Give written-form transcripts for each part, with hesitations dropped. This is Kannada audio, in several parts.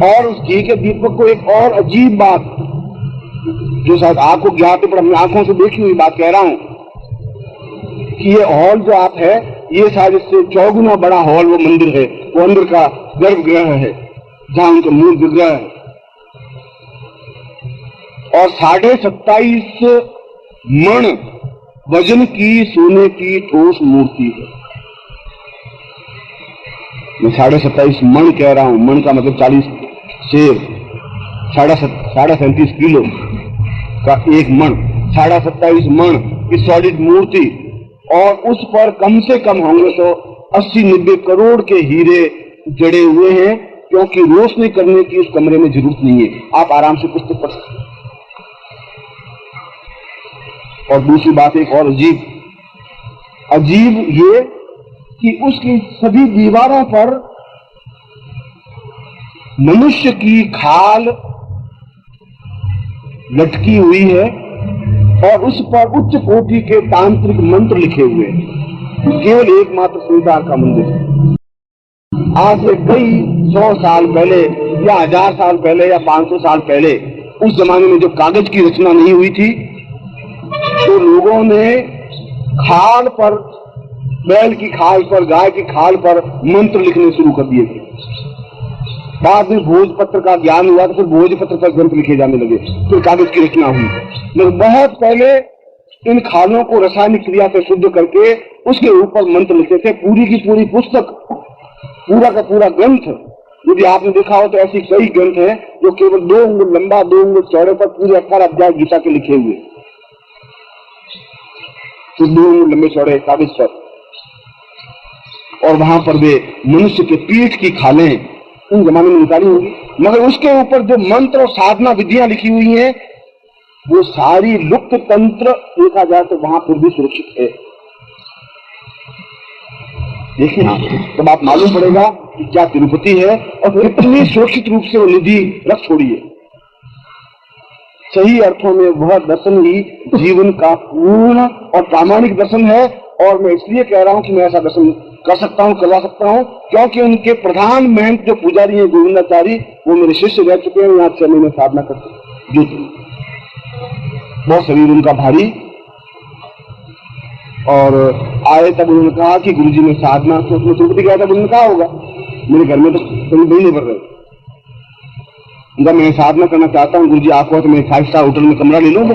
और उस घी के दीपक को एक और अजीब बात, जो शायद आपको ज्ञात है पर अपनी आंखों से देखी हुई बात कह रहा हूं, कि ये हॉल जो आप है, ये शायद इससे 4 गुना बड़ा हॉल वो मंदिर है, वो अंदर का गर्भगृह है जहां उनका मूल विग्रह है। और 27.5 मण वजन की सोने की ठोस मूर्ति है। मैं 27.5 मण कह रहा हूं, मण का मतलब 40 सेर, 37.5 किलो का एक मण, 27.5 मण की सॉलिड मूर्ति, और उस पर कम से कम होंगे तो 80-90 करोड़ के हीरे जड़े हुए हैं, क्योंकि रोशनी करने की उस कमरे में जरूरत नहीं है, आप आराम से पुस्तक पढ़ सकते हैं। और दूसरी बात एक और अजीब ये कि उसकी सभी दीवारों पर मनुष्य की खाल लटकी हुई है और उस पर उच्च कोटि के तांत्रिक मंत्र लिखे हुए हैं। केवल एकमात्र सुविधा का मंदिर है। आज से कई 100 साल पहले या 1000 साल पहले या 500 साल पहले, उस जमाने में जो कागज की रचना नहीं हुई थी, तो लोगों ने खाल पर, बैल की खाल पर, गाय की खाल पर मंत्र लिखने शुरू कर दिए थे। बाद में भोजपत्र का ज्ञान हुआ तो फिर भोजपत्र पर ग्रंथ लिखे जाने लगे, फिर कागज की रचना हुई। लेकिन बहुत पहले इन खालों को रासायनिक क्रिया से शुद्ध करके उसके ऊपर मंत्र लिखते थे। पूरी की पूरी पुस्तक, पूरा का पूरा ग्रंथ, यदि आपने देखा हो तो ऐसी कई ग्रंथ हैं जो केवल 2 अंगुल लंबा 2 अंगुल चौड़े पर पूरे 18 अध्याय गीता के लिखे हुए, तो 2 अंगुल लंबे चौड़े कागज पर, और वहां पर वे मनुष्य के पीठ की खालें उन जमाने में निकाली होगी। मगर उसके ऊपर जो मंत्र और साधना विधियां लिखी हुई हैं, वो सारी लुप्त तंत्र देखा जाए तो वहां फिर भी सुरक्षित है। देखिए तब आप मालूम पड़ेगा कि क्या तिरुपति है और कितनी सुरक्षित रूप से वो निधि रख छोड़ी है। सही अर्थों में वह दर्शन ही जीवन का पूर्ण और प्रामाणिक दर्शन है। और मैं इसलिए कह रहा हूं कि मैं ऐसा दर्शन कर सकता हूं, करवा सकता हूं, क्योंकि उनके प्रधान महंत जो पुजारी हैं गोविंदाचारी, वो मेरे शिष्य रह चुके हैं। यहाँ 6 महीने साधना करते हैं, बहुत शरीर उनका भारी, और आए तब उन्होंने कहा कि गुरुजी ने साधना, तो उसमें तिरुपति गया था, उन्होंने कहा होगा मेरे घर में तो कभी नहीं भर रहे, उनका मैं साधना करना चाहता हूँ गुरुजी, आपको तो मैं 5 स्टार होटल में कमरा ले लूंगा।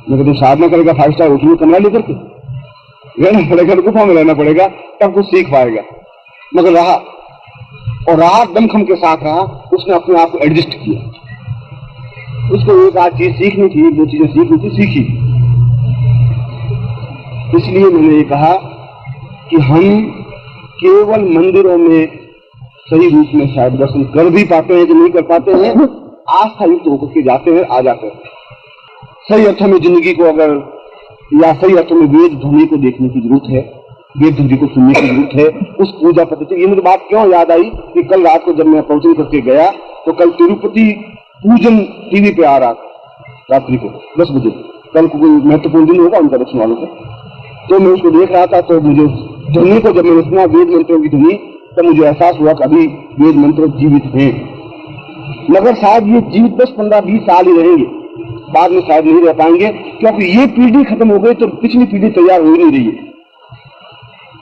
मैं तुम साधना करेगा 5 स्टार होटल में कमरा लेकर के रहना पड़ेगा, गुफा में रहना पड़ेगा, तब कुछ सीख पाएगा। मगर रहा, और रहा दमखम के साथ रहा, उसने अपने आप को एडजस्ट किया। उसको एक आध चीज सीखनी थी, 2 चीजें सीखनी थी, सीखी। इसलिए मैंने ये कहा कि हम केवल मंदिरों में सही रूप में शायद दर्शन कर भी पाते हैं कि नहीं कर पाते हैं, आस्था युक्त होकर के जाते हैं, आ जाते हैं। सही अर्थों में जिंदगी को अगर, या सही अर्थों में वेद ध्वनि को देखने की जरूरत है, वेद ध्वनि को सुनने की जरूरत है, उस पूजा पद्धति। ये मुझे बात क्यों याद आई कि कल रात को जब मैं प्रवचन करके गया तो कल तिरुपति पूजन टीवी पे आ रहा था, रात्रि को 10 बजे। कल को कोई महत्वपूर्ण दिन होगा उनका दक्षिण वालों का, तो मैं उसको देख रहा था। तो मुझे ध्वनि को जब मैंने सुना, वेद मंत्रों की ध्वनि, तब मुझे एहसास हुआ कि अभी वेद मंत्र जीवित हैं। मगर शायद ये जीवित 10, 15, 20 साल ही रहेंगे, बाद में शायद नहीं रह पाएंगे, क्योंकि ये पीढ़ी खत्म हो गई तो पिछली पीढ़ी तैयार हो ही नहीं रही है।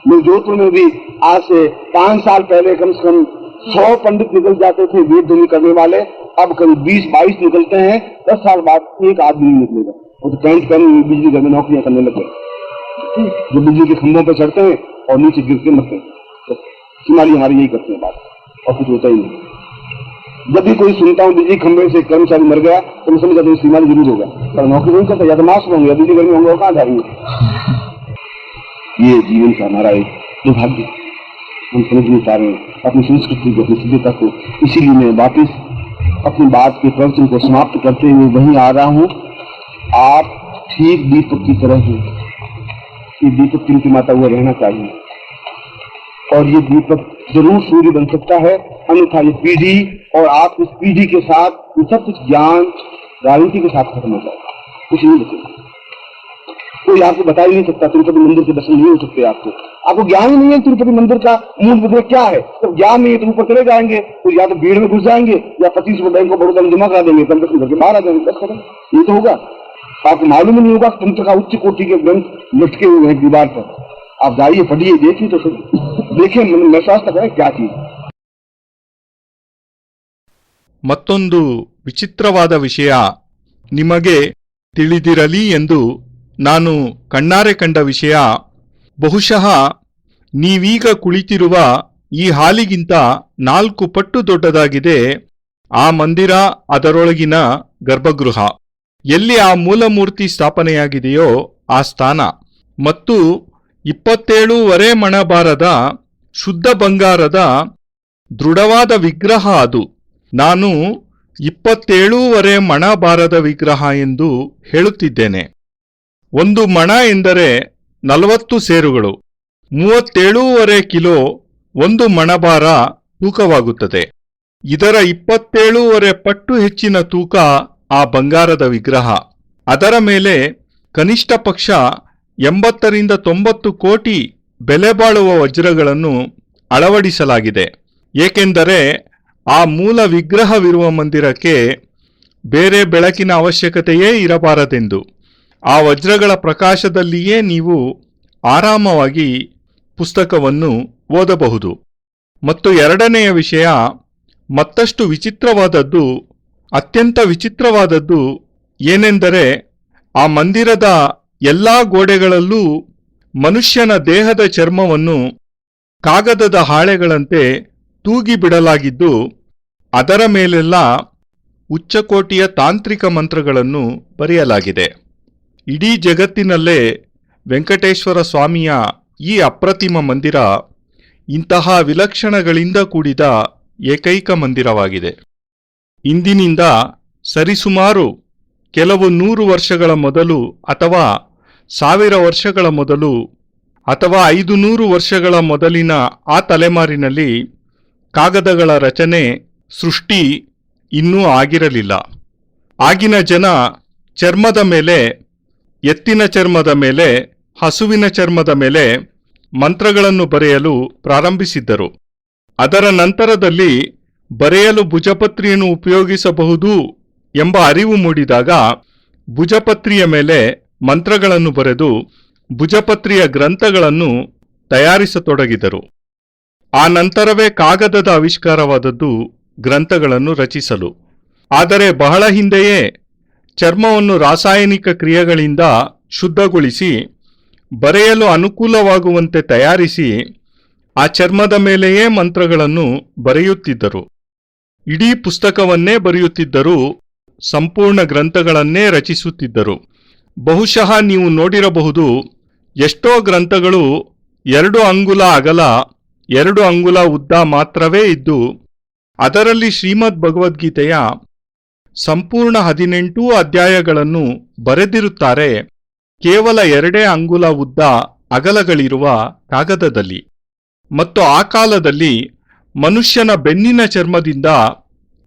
मैं जोधपुर में भी आज से 5 साल पहले कम से कम 100 पंडित निकल जाते थे वेद ध्वनि करने वाले, अब करीब 20-22 निकलते हैं। 10 साल बाद एक आदमी नहीं निकलेगा, वो तो कैंट कैन बिजली घर में नौकरियां करने लगे, जो बिजली के खंभों पर चढ़ते हैं और नीचे गिर के मरते हैं। तो शिमाली हमारी यही करते हैं बात, और कुछ होता ही नहीं। जब भी कोई सुनता हूँ बिजली खंभे से कर्मचारी मर गया तो मैं समझ जाता हूँ शिमाली जरूर होगा, पर नौकरी नहीं करता, या तो मास्क होंगे या बिजली घर में होंगे, कहाँ जाएंगे। ये जीवन का हमारा एक दुर्भाग्य, हम समझ नहीं पा रहे हैं अपनी संस्कृति को, अपनी सभ्यता को। इसीलिए मैं वापिस अपनी बात के प्रवचन को समाप्त करते हुए वहीं आ रहा हूँ। आप ठीक दीपक की तरह हैं, ये दीपक टिमटिमाता हुआ रहना चाहिए, और ये दीपक जरूर सूर्य बन सकता है, अन्यथा ये पीढ़ी और आप इस पीढ़ी के साथ सब कुछ ज्ञान गारंटी के साथ खत्म हो जाएगा, कुछ नहीं बचेगा। कोई आपको बता ही नहीं सकता, तिरुपति मंदिर के दर्शन नहीं हो सकते आपको ज्ञान ही नहीं है तिरुपति मंदिर का मूल विग्रह क्या है। तो ज्ञान नहीं है तो ऊपर चले जाएंगे, तो या तो भीड़ में घुस जाएंगे या 25 रुपए बैंक को बड़ौदा में जमा करा देंगे, तब दर्शन करके बाहर आ जाएंगे, बस करें। ये तो होगा, आपको मालूम ही नहीं होगा तंत्र का उच्च कोटि के ग्रंथ लटके हुए हैं दीवार पर। आप जाइए, पढ़िए, देखिए, तो देखिए, महसूस तो करें क्या चीज। ಮತ್ತೊಂದು ವಿಚಿತ್ರವಾದ ವಿಷಯ ನಿಮಗೆ ತಿಳಿದಿರಲಿ ಎಂದು ನಾನು ಕಣ್ಣಾರೆ ಕಂಡ ವಿಷಯ, ಬಹುಶಃ ನೀವೀಗ ಕುಳಿತಿರುವ ಈ ಹಾಲಿಗಿಂತ 4 ಪಟ್ಟು ದೊಡ್ಡದಾಗಿದೆ ಆ ಮಂದಿರ, ಅದರೊಳಗಿನ ಗರ್ಭಗೃಹ, ಎಲ್ಲಿ ಆ ಮೂಲಮೂರ್ತಿ ಸ್ಥಾಪನೆಯಾಗಿದೆಯೋ ಆ ಸ್ಥಾನ, ಮತ್ತು 27.5 ಮಣ ಭಾರದ ಶುದ್ಧ ಬಂಗಾರದ ದೃಢವಾದ ವಿಗ್ರಹ ಅದು. ನಾನು 27.5 ಮಣ ಭಾರದ ವಿಗ್ರಹ ಎಂದು ಹೇಳುತ್ತಿದ್ದೇನೆ. 1 ಮಣ ಎಂದರೆ 40 ಸೇರುಗಳು, 37.5 ಕಿಲೋ 1 ಮಣ ಭಾರ ತೂಕವಾಗುತ್ತದೆ. ಇದರ 27.5 ಪಟ್ಟು ಹೆಚ್ಚಿನ ತೂಕ ಆ ಬಂಗಾರದ ವಿಗ್ರಹ. ಅದರ ಮೇಲೆ ಕನಿಷ್ಠ ಪಕ್ಷ 80 ರಿಂದ 90 ಕೋಟಿ ಬೆಲೆ ಬಾಳುವ ವಜ್ರಗಳನ್ನು ಅಳವಡಿಸಲಾಗಿದೆ. ಏಕೆಂದರೆ ಆ ಮೂಲ ವಿಗ್ರಹವಿರುವ ಮಂದಿರಕ್ಕೆ ಬೇರೆ ಬೆಳಕಿನ ಅವಶ್ಯಕತೆಯೇ ಇರಬಾರದೆಂದು. ಆ ವಜ್ರಗಳ ಪ್ರಕಾಶದಲ್ಲಿಯೇ ನೀವು ಆರಾಮವಾಗಿ ಪುಸ್ತಕವನ್ನು ಓದಬಹುದು. ಮತ್ತು ಎರಡನೆಯ ವಿಷಯ ಮತ್ತಷ್ಟು ವಿಚಿತ್ರವಾದದ್ದು, ಅತ್ಯಂತ ವಿಚಿತ್ರವಾದದ್ದು ಏನೆಂದರೆ, ಆ ಮಂದಿರದ ಎಲ್ಲಾ ಗೋಡೆಗಳಲ್ಲೂ ಮನುಷ್ಯನ ದೇಹದ ಚರ್ಮವನ್ನು ಕಾಗದದ ಹಾಳೆಗಳಂತೆ ತೂಗಿ ಬಿಡಲಾಗಿದ್ದು, ಅದರ ಮೇಲೆಲ್ಲ ಉಚ್ಚಕೋಟಿಯ ತಾಂತ್ರಿಕ ಮಂತ್ರಗಳನ್ನು ಬರೆಯಲಾಗಿದೆ. ಇಡೀ ಜಗತ್ತಿನಲ್ಲೇ ವೆಂಕಟೇಶ್ವರ ಸ್ವಾಮಿಯ ಈ ಅಪ್ರತಿಮ ಮಂದಿರ ಇಂತಹ ವಿಲಕ್ಷಣಗಳಿಂದ ಕೂಡಿದ ಏಕೈಕ ಮಂದಿರವಾಗಿದೆ. ಇಂದಿನಿಂದ ಸರಿಸುಮಾರು ಕೆಲವು 100 ವರ್ಷಗಳ ಮೊದಲು, ಅಥವಾ 1000 ವರ್ಷಗಳ ಮೊದಲು, ಅಥವಾ 500 ವರ್ಷಗಳ ಮೊದಲಿನ ಆ ತಲೆಮಾರಿನಲ್ಲಿ ಕಾಗದಗಳ ರಚನೆ, ಸೃಷ್ಟಿ ಇನ್ನೂ ಆಗಿರಲಿಲ್ಲ. ಆಗಿನ ಜನ ಚರ್ಮದ ಮೇಲೆ, ಎತ್ತಿನ ಚರ್ಮದ ಮೇಲೆ, ಹಸುವಿನ ಚರ್ಮದ ಮೇಲೆ ಮಂತ್ರಗಳನ್ನು ಬರೆಯಲು ಪ್ರಾರಂಭಿಸಿದ್ದರು. ಅದರ ನಂತರದಲ್ಲಿ ಬರೆಯಲು ಭುಜಪತ್ರಿಯನ್ನು ಉಪಯೋಗಿಸಬಹುದು ಎಂಬ ಅರಿವು ಮೂಡಿದಾಗ ಭುಜಪತ್ರಿಯ ಮೇಲೆ ಮಂತ್ರಗಳನ್ನು ಬರೆದು ಭುಜಪತ್ರಿಯ ಗ್ರಂಥಗಳನ್ನು ತಯಾರಿಸತೊಡಗಿದರು. ಆ ನಂತರವೇ ಕಾಗದದ ಆವಿಷ್ಕಾರವಾದದ್ದು ಗ್ರಂಥಗಳನ್ನು ರಚಿಸಲು. ಆದರೆ ಬಹಳ ಹಿಂದೆಯೇ ಚರ್ಮವನ್ನು ರಾಸಾಯನಿಕ ಕ್ರಿಯೆಗಳಿಂದ ಶುದ್ಧಗೊಳಿಸಿ ಬರೆಯಲು ಅನುಕೂಲವಾಗುವಂತೆ ತಯಾರಿಸಿ ಆ ಚರ್ಮದ ಮೇಲೆಯೇ ಮಂತ್ರಗಳನ್ನು ಬರೆಯುತ್ತಿದ್ದರು. ಇಡೀ ಪುಸ್ತಕವನ್ನೇ ಬರೆಯುತ್ತಿದ್ದರು, ಸಂಪೂರ್ಣ ಗ್ರಂಥಗಳನ್ನೇ ರಚಿಸುತ್ತಿದ್ದರು. ಬಹುಶಃ ನೀವು ನೋಡಿರಬಹುದು, ಎಷ್ಟೋ ಗ್ರಂಥಗಳು 2 ಅಂಗುಲ ಅಗಲ, 2 ಅಂಗುಲ ಉದ್ದ ಮಾತ್ರವೇ ಇದ್ದು, ಅದರಲ್ಲಿ ಶ್ರೀಮದ್ ಭಗವದ್ಗೀತೆಯ ಸಂಪೂರ್ಣ 18 ಅಧ್ಯಾಯಗಳನ್ನು ಬರೆದಿರುತ್ತಾರೆ ಕೇವಲ 2 ಅಂಗುಲ ಉದ್ದ ಅಗಲಗಳಿರುವ ಕಾಗದದಲ್ಲಿ. ಮತ್ತು ಆ ಕಾಲದಲ್ಲಿ ಮನುಷ್ಯನ ಬೆನ್ನಿನ ಚರ್ಮದಿಂದ,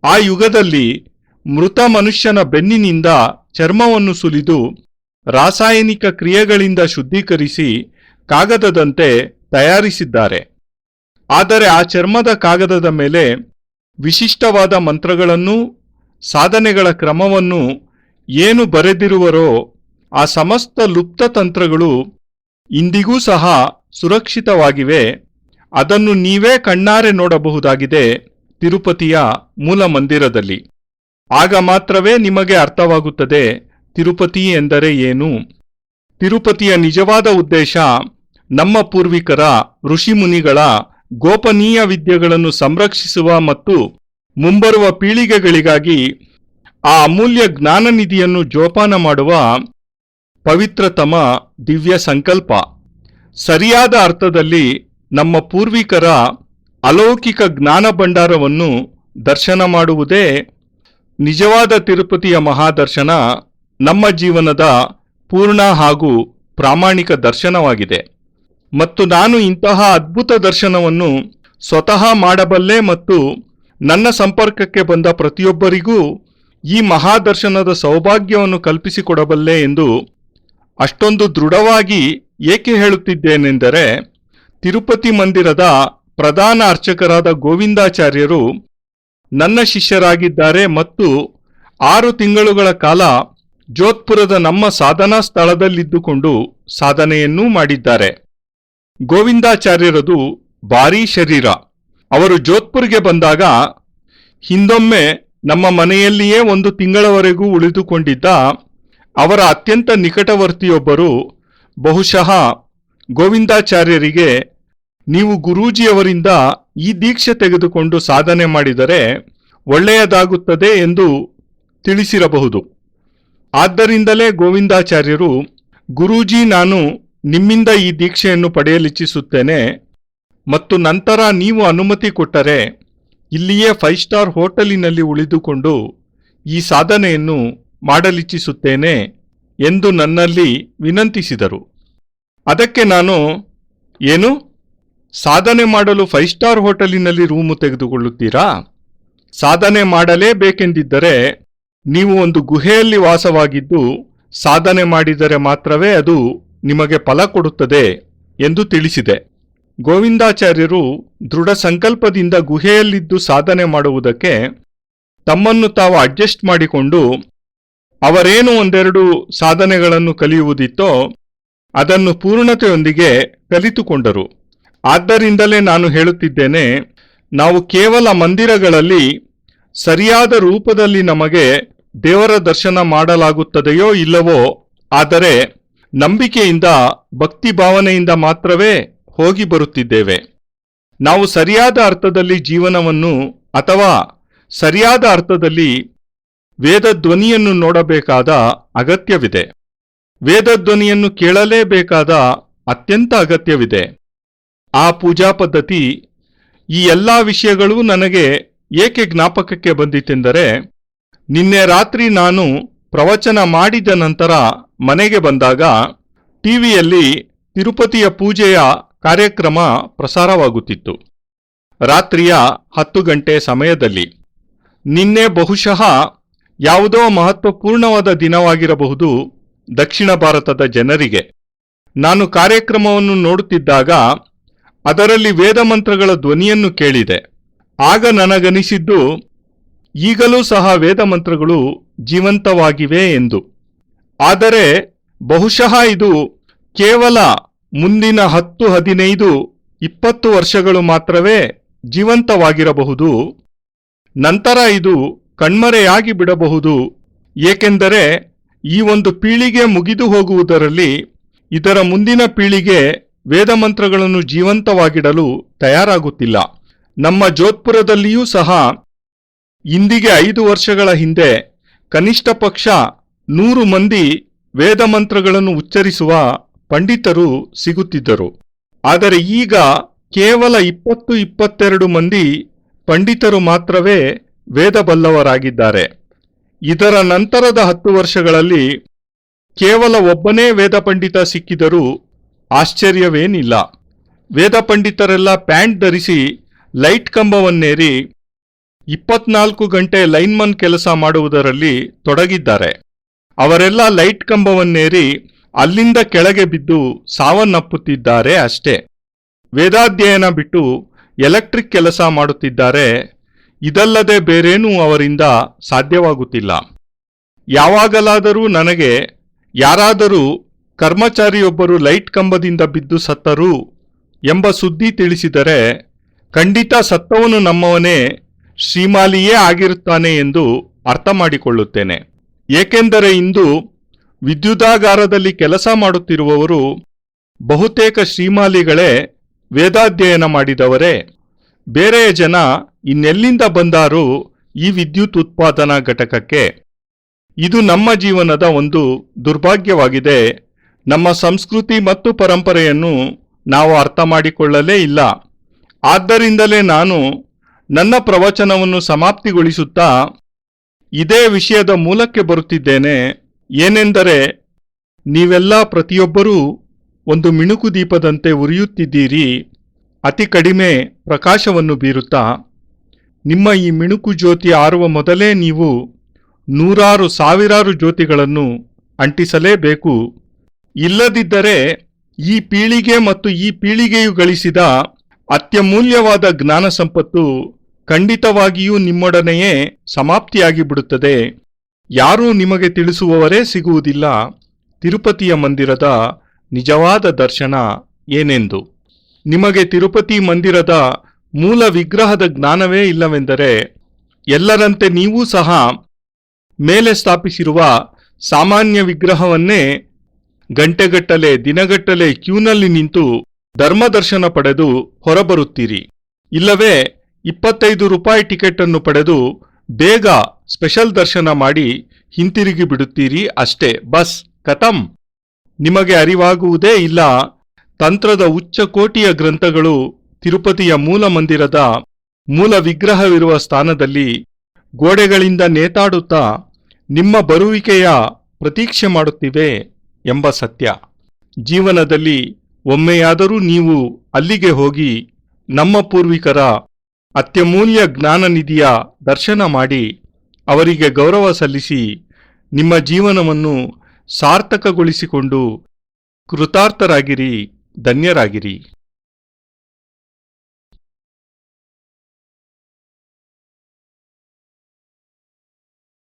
ಆ ಯುಗದಲ್ಲಿ ಮೃತ ಮನುಷ್ಯನ ಬೆನ್ನಿನಿಂದ ಚರ್ಮವನ್ನು ಸುಲಿದು ರಾಸಾಯನಿಕ ಕ್ರಿಯೆಗಳಿಂದ ಶುದ್ಧೀಕರಿಸಿ ಕಾಗದದಂತೆ ತಯಾರಿಸಿದ್ದಾರೆ. ಆದರೆ ಆ ಚರ್ಮದ ಕಾಗದದ ಮೇಲೆ ವಿಶಿಷ್ಟವಾದ ಮಂತ್ರಗಳನ್ನು, ಸಾಧನೆಗಳ ಕ್ರಮವನ್ನು ಏನು ಬರೆದಿರುವರೋ ಆ ಸಮಸ್ತ ಲುಪ್ತ ತಂತ್ರಗಳು ಇಂದಿಗೂ ಸಹ ಸುರಕ್ಷಿತವಾಗಿವೆ. ಅದನ್ನು ನೀವೇ ಕಣ್ಣಾರೆ ನೋಡಬಹುದಾಗಿದೆ ತಿರುಪತಿಯ ಮೂಲ ಮಂದಿರದಲ್ಲಿ. ಆಗ ಮಾತ್ರವೇ ನಿಮಗೆ ಅರ್ಥವಾಗುತ್ತದೆ ತಿರುಪತಿ ಎಂದರೆ ಏನು. ತಿರುಪತಿಯ ನಿಜವಾದ ಉದ್ದೇಶ ನಮ್ಮ ಪೂರ್ವಿಕರ, ಋಷಿಮುನಿಗಳ ಗೋಪನೀಯ ವಿದ್ಯೆಗಳನ್ನು ಸಂರಕ್ಷಿಸುವ ಮತ್ತು ಮುಂಬರುವ ಪೀಳಿಗೆಗಳಿಗಾಗಿ ಆ ಅಮೂಲ್ಯ ಜ್ಞಾನನಿಧಿಯನ್ನು ಜೋಪಾನ ಮಾಡುವ ಪವಿತ್ರತಮ ದಿವ್ಯ ಸಂಕಲ್ಪ. ಸರಿಯಾದ ಅರ್ಥದಲ್ಲಿ ನಮ್ಮ ಪೂರ್ವಿಕರ ಅಲೌಕಿಕ ಜ್ಞಾನ ಭಂಡಾರವನ್ನು ದರ್ಶನ ಮಾಡುವುದೇ ನಿಜವಾದ ತಿರುಪತಿಯ ಮಹಾದರ್ಶನ, ನಮ್ಮ ಜೀವನದ ಪೂರ್ಣ ಹಾಗೂ ಪ್ರಾಮಾಣಿಕ ದರ್ಶನವಾಗಿದೆ. ಮತ್ತು ನಾನು ಇಂತಹ ಅದ್ಭುತ ದರ್ಶನವನ್ನು ಸ್ವತಃ ಮಾಡಬಲ್ಲೆ ಮತ್ತು ನನ್ನ ಸಂಪರ್ಕಕ್ಕೆ ಬಂದ ಪ್ರತಿಯೊಬ್ಬರಿಗೂ ಈ ಮಹಾದರ್ಶನದ ಸೌಭಾಗ್ಯವನ್ನು ಕಲ್ಪಿಸಿಕೊಡಬಲ್ಲೆ ಎಂದು ಅಷ್ಟೊಂದು ದೃಢವಾಗಿ ಏಕೆ ಹೇಳುತ್ತಿದ್ದೇನೆಂದರೆ, ತಿರುಪತಿ ಮಂದಿರದ ಪ್ರಧಾನ ಅರ್ಚಕರಾದ ಗೋವಿಂದಾಚಾರ್ಯರು ನನ್ನ ಶಿಷ್ಯರಾಗಿದ್ದಾರೆ ಮತ್ತು 6 ತಿಂಗಳುಗಳ ಕಾಲ ಜೋಧ್ಪುರದ ನಮ್ಮ ಸಾಧನಾ ಸ್ಥಳದಲ್ಲಿದ್ದುಕೊಂಡು ಸಾಧನೆಯನ್ನೂ ಮಾಡಿದ್ದಾರೆ. ಗೋವಿಂದಾಚಾರ್ಯರದು ಭಾರೀ ಶರೀರ. ಅವರು ಜೋಧ್ಪುರ್ಗೆ ಬಂದಾಗ ಹಿಂದೊಮ್ಮೆ ನಮ್ಮ ಮನೆಯಲ್ಲಿಯೇ 1 ತಿಂಗಳವರೆಗೂ ಉಳಿದುಕೊಂಡಿದ್ದ ಅವರ ಅತ್ಯಂತ ನಿಕಟವರ್ತಿಯೊಬ್ಬರು ಬಹುಶಃ ಗೋವಿಂದಾಚಾರ್ಯರಿಗೆ, ನೀವು ಗುರೂಜಿಯವರಿಂದ ಈ ದೀಕ್ಷೆ ತೆಗೆದುಕೊಂಡು ಸಾಧನೆ ಮಾಡಿದರೆ ಒಳ್ಳೆಯದಾಗುತ್ತದೆ ಎಂದು ತಿಳಿಸಿರಬಹುದು. ಆದ್ದರಿಂದಲೇ ಗೋವಿಂದಾಚಾರ್ಯರು, ಗುರೂಜಿ, ನಾನು ನಿಮ್ಮಿಂದ ಈ ದೀಕ್ಷೆಯನ್ನು ಪಡೆಯಲಿಚ್ಛಿಸುತ್ತೇನೆ ಮತ್ತು ನಂತರ ನೀವು ಅನುಮತಿ ಕೊಟ್ಟರೆ ಇಲ್ಲಿಯೇ 5 ಸ್ಟಾರ್ ಹೋಟೆಲಿನಲ್ಲಿ ಉಳಿದುಕೊಂಡು ಈ ಸಾಧನೆಯನ್ನು ಮಾಡಲಿಚ್ಛಿಸುತ್ತೇನೆ ಎಂದು ನನ್ನಲ್ಲಿ ವಿನಂತಿಸಿದರು. ಅದಕ್ಕೆ ನಾನು, ಏನು, ಸಾಧನೆ ಮಾಡಲು 5 ಸ್ಟಾರ್ ಹೋಟೆಲಿನಲ್ಲಿ ರೂಮು ತೆಗೆದುಕೊಳ್ಳುತ್ತೀರಾ? ಸಾಧನೆ ಮಾಡಲೇಬೇಕೆಂದಿದ್ದರೆ ನೀವು ಒಂದು ಗುಹೆಯಲ್ಲಿ ವಾಸವಾಗಿದ್ದು ಸಾಧನೆ ಮಾಡಿದರೆ ಮಾತ್ರವೇ ಅದು ನಿಮಗೆ ಫಲ ಕೊಡುತ್ತದೆ ಎಂದು ತಿಳಿಸಿದೆ. ಗೋವಿಂದಾಚಾರ್ಯರು ದೃಢ ಸಂಕಲ್ಪದಿಂದ ಗುಹೆಯಲ್ಲಿದ್ದು ಸಾಧನೆ ಮಾಡುವುದಕ್ಕೆ ತಮ್ಮನ್ನು ತಾವು ಅಡ್ಜಸ್ಟ್ ಮಾಡಿಕೊಂಡು ಅವರೇನು 1-2 ಸಾಧನೆಗಳನ್ನು ಕಲಿಯುವುದಿತ್ತೋ ಅದನ್ನು ಪೂರ್ಣತೆಯೊಂದಿಗೆ ಕಲಿತುಕೊಂಡರು. ಆದ್ದರಿಂದಲೇ ನಾನು ಹೇಳುತ್ತಿದ್ದೇನೆ, ನಾವು ಕೇವಲ ಮಂದಿರಗಳಲ್ಲಿ ಸರಿಯಾದ ರೂಪದಲ್ಲಿ ನಮಗೆ ದೇವರ ದರ್ಶನ ಮಾಡಲಾಗುತ್ತದೆಯೋ ಇಲ್ಲವೋ, ಆದರೆ ನಂಬಿಕೆಯಿಂದ ಭಕ್ತಿ ಭಾವನೆಯಿಂದ ಮಾತ್ರವೇ ಹೋಗಿ ಬರುತ್ತಿದ್ದೇವೆ. ನಾವು ಸರಿಯಾದ ಅರ್ಥದಲ್ಲಿ ಜೀವನವನ್ನು ಅಥವಾ ಸರಿಯಾದ ಅರ್ಥದಲ್ಲಿ ವೇದಧ್ವನಿಯನ್ನು ನೋಡಬೇಕಾದ ಅಗತ್ಯವಿದೆ. ವೇದಧ್ವನಿಯನ್ನು ಕೇಳಲೇಬೇಕಾದ ಅತ್ಯಂತ ಅಗತ್ಯವಿದೆ. ಆ ಪೂಜಾ ಪದ್ಧತಿ, ಈ ಎಲ್ಲ ವಿಷಯಗಳೂ ನನಗೆ ಏಕೆ ಜ್ಞಾಪಕಕ್ಕೆ ಬಂದಿತೆಂದರೆ, ನಿನ್ನೆ ರಾತ್ರಿ ನಾನು ಪ್ರವಚನ ಮಾಡಿದ ನಂತರ ಮನೆಗೆ ಬಂದಾಗ ಟಿವಿಯಲ್ಲಿ ತಿರುಪತಿಯ ಪೂಜೆಯ ಕಾರ್ಯಕ್ರಮ ಪ್ರಸಾರವಾಗುತ್ತಿತ್ತು. ರಾತ್ರಿಯ 10 ಗಂಟೆ ಸಮಯದಲ್ಲಿ. ನಿನ್ನೆ ಬಹುಶಃ ಯಾವುದೋ ಮಹತ್ವಪೂರ್ಣವಾದ ದಿನವಾಗಿರಬಹುದು ದಕ್ಷಿಣ ಭಾರತದ ಜನರಿಗೆ. ನಾನು ಕಾರ್ಯಕ್ರಮವನ್ನು ನೋಡುತ್ತಿದ್ದಾಗ ಅದರಲ್ಲಿ ವೇದಮಂತ್ರಗಳ ಧ್ವನಿಯನ್ನು ಕೇಳಿದೆ. ಆಗ ನನಗನಿಸಿದ್ದು, ಈಗಲೂ ಸಹ ವೇದಮಂತ್ರಗಳು ಜೀವಂತವಾಗಿವೆ ಎಂದು. ಆದರೆ ಬಹುಶಃ ಇದು ಕೇವಲ ಮುಂದಿನ 10, 15, 20 ವರ್ಷಗಳು ಮಾತ್ರವೇ ಜೀವಂತವಾಗಿರಬಹುದು. ನಂತರ ಇದು ಕಣ್ಮರೆಯಾಗಿ ಬಿಡಬಹುದು. ಏಕೆಂದರೆ ಈ ಒಂದು ಪೀಳಿಗೆ ಮುಗಿದು ಹೋಗುವುದರಲ್ಲಿ ಇದರ ಮುಂದಿನ ಪೀಳಿಗೆ ವೇದಮಂತ್ರಗಳನ್ನು ಜೀವಂತವಾಗಿಡಲು ತಯಾರಾಗುತ್ತಿಲ್ಲ. ನಮ್ಮ ಜೋಧ್ಪುರದಲ್ಲಿಯೂ ಸಹ ಇಂದಿಗೆ 5 ವರ್ಷಗಳ ಹಿಂದೆ ಕನಿಷ್ಠ ಪಕ್ಷ 100 ಮಂದಿ ವೇದಮಂತ್ರಗಳನ್ನು ಉಚ್ಚರಿಸುವ ಪಂಡಿತರು ಸಿಗುತ್ತಿದ್ದರು. ಆದರೆ ಈಗ ಕೇವಲ 20-22 ಮಂದಿ ಪಂಡಿತರು ಮಾತ್ರವೇ ವೇದ ಬಲ್ಲವರಾಗಿದ್ದಾರೆ. ಇದರ ನಂತರದ 10 ವರ್ಷಗಳಲ್ಲಿ ಕೇವಲ ಒಬ್ಬನೇ ವೇದ ಪಂಡಿತ ಸಿಕ್ಕಿದರೂ ಆಶ್ಚರ್ಯವೇನಿಲ್ಲ. ವೇದ ಪಂಡಿತರೆಲ್ಲ ಪ್ಯಾಂಟ್ ಧರಿಸಿ ಲೈಟ್ ಕಂಬವನ್ನೇರಿ 24 ಗಂಟೆ ಲೈನ್ಮನ್ ಕೆಲಸ ಮಾಡುವುದರಲ್ಲಿ ತೊಡಗಿದ್ದಾರೆ. ಅವರೆಲ್ಲ ಲೈಟ್ ಕಂಬವನ್ನೇರಿ ಅಲ್ಲಿಂದ ಕೆಳಗೆ ಬಿದ್ದು ಸಾವನ್ನಪ್ಪುತ್ತಿದ್ದಾರೆ ಅಷ್ಟೇ. ವೇದಾಧ್ಯಯನ ಬಿಟ್ಟು ಎಲೆಕ್ಟ್ರಿಕ್ ಕೆಲಸ ಮಾಡುತ್ತಿದ್ದಾರೆ. ಇದಲ್ಲದೆ ಬೇರೇನೂ ಅವರಿಂದ ಸಾಧ್ಯವಾಗುತ್ತಿಲ್ಲ. ಯಾವಾಗಲಾದರೂ ನನಗೆ ಯಾರಾದರೂ ಕರ್ಮಚಾರಿಯೊಬ್ಬರು ಲೈಟ್ ಕಂಬದಿಂದ ಬಿದ್ದು ಸತ್ತರು ಎಂಬ ಸುದ್ದಿ ತಿಳಿಸಿದರೆ ಖಂಡಿತ ಸತ್ತವನು ನಮ್ಮವನೇ, ಶ್ರೀಮಾಲಿಯೇ ಆಗಿರುತ್ತಾನೆ ಎಂದು ಅರ್ಥ ಮಾಡಿಕೊಳ್ಳುತ್ತೇನೆ. ಏಕೆಂದರೆ ಇಂದು ವಿದ್ಯುದಾಗಾರದಲ್ಲಿ ಕೆಲಸ ಮಾಡುತ್ತಿರುವವರು ಬಹುತೇಕ ಶ್ರೀಮಾಲಿಗಳೇ, ವೇದಾಧ್ಯಯನ ಮಾಡಿದವರೇ. ಬೇರೆಯ ಜನ ಇನ್ನೆಲ್ಲಿಂದ ಬಂದಾರು ಈ ವಿದ್ಯುತ್ ಉತ್ಪಾದನಾ ಘಟಕಕ್ಕೆ? ಇದು ನಮ್ಮ ಜೀವನದ ಒಂದು ದುರ್ಭಾಗ್ಯವಾಗಿದೆ. ನಮ್ಮ ಸಂಸ್ಕೃತಿ ಮತ್ತು ಪರಂಪರೆಯನ್ನು ನಾವು ಅರ್ಥ ಮಾಡಿಕೊಳ್ಳಲೇ ಇಲ್ಲ. ಆದ್ದರಿಂದಲೇ ನಾನು ನನ್ನ ಪ್ರವಚನವನ್ನು ಸಮಾಪ್ತಿಗೊಳಿಸುತ್ತಾ ಇದೇ ವಿಷಯದ ಮೂಲಕ್ಕೆ ಬರುತ್ತಿದ್ದೇನೆ. ಏನೆಂದರೆ, ನೀವೆಲ್ಲ ಪ್ರತಿಯೊಬ್ಬರೂ ಒಂದು ಮಿಣುಕು ದೀಪದಂತೆ ಉರಿಯುತ್ತಿದ್ದೀರಿ, ಅತಿ ಕಡಿಮೆ ಪ್ರಕಾಶವನ್ನು ಬೀರುತ್ತಾ. ನಿಮ್ಮ ಈ ಮಿಣುಕು ಜ್ಯೋತಿ ಆರುವ ಮೊದಲೇ ನೀವು 100,000 ಸಾವಿರಾರು ಜ್ಯೋತಿಗಳನ್ನು ಅಂಟಿಸಲೇಬೇಕು. ಇಲ್ಲದಿದ್ದರೆ ಈ ಪೀಳಿಗೆ ಮತ್ತು ಈ ಪೀಳಿಗೆಯು ಗಳಿಸಿದ ಅತ್ಯಮೂಲ್ಯವಾದ ಜ್ಞಾನ ಸಂಪತ್ತು ಖಂಡಿತವಾಗಿಯೂ ನಿಮ್ಮೊಡನೆಯೇ ಸಮಾಪ್ತಿಯಾಗಿ ಬಿಡುತ್ತದೆ. ಯಾರೂ ನಿಮಗೆ ತಿಳಿಸುವವರೇ ಸಿಗುವುದಿಲ್ಲ ತಿರುಪತಿಯ ಮಂದಿರದ ನಿಜವಾದ ದರ್ಶನ ಏನೆಂದು. ನಿಮಗೆ ತಿರುಪತಿ ಮಂದಿರದ ಮೂಲ ವಿಗ್ರಹದ ಜ್ಞಾನವೇ ಇಲ್ಲವೆಂದರೆ ಎಲ್ಲರಂತೆ ನೀವೂ ಸಹ ಮೇಲೆ ಸ್ಥಾಪಿಸಿರುವ ಸಾಮಾನ್ಯ ವಿಗ್ರಹವನ್ನೇ ಗಂಟೆಗಟ್ಟಲೆ ದಿನಗಟ್ಟಲೆ ಕ್ಯೂನಲ್ಲಿ ನಿಂತು ಧರ್ಮದರ್ಶನ ಪಡೆದು ಹೊರಬರುತ್ತೀರಿ. ಇಲ್ಲವೇ 25 ರೂಪಾಯಿ ಟಿಕೆಟ್ ಅನ್ನು ಪಡೆದು ಬೇಗ ಸ್ಪೆಷಲ್ ದರ್ಶನ ಮಾಡಿ ಹಿಂತಿರುಗಿ ಬಿಡುತ್ತೀರಿ ಅಷ್ಟೇ. ಬಸ್ ಖತಮ್. ನಿಮಗೆ ಅರಿವಾಗುವುದೇ ಇಲ್ಲ ತಂತ್ರದ ಉಚ್ಚ ಕೋಟಿಯ ಗ್ರಂಥಗಳು ತಿರುಪತಿಯ ಮೂಲ ಮಂದಿರದ ಮೂಲ ವಿಗ್ರಹವಿರುವ ಸ್ಥಾನದಲ್ಲಿ ಗೋಡೆಗಳಿಂದ ನೇತಾಡುತ್ತಾ ನಿಮ್ಮ ಬರುವಿಕೆಯ ಪ್ರತೀಕ್ಷೆ ಮಾಡುತ್ತಿವೆ ಎಂಬ ಸತ್ಯ. ಜೀವನದಲ್ಲಿ ಒಮ್ಮೆಯಾದರೂ ನೀವು ಅಲ್ಲಿಗೆ ಹೋಗಿ ನಮ್ಮ ಪೂರ್ವಿಕರ ಅತ್ಯಮೂಲ್ಯ ಜ್ಞಾನನಿಧಿಯ ದರ್ಶನ ಮಾಡಿ ಅವರಿಗೆ ಗೌರವ ಸಲ್ಲಿಸಿ ನಿಮ್ಮ ಜೀವನವನ್ನು ಸಾರ್ಥಕಗೊಳಿಸಿಕೊಂಡು ಕೃತಾರ್ಥರಾಗಿರಿ, ಧನ್ಯರಾಗಿರಿ.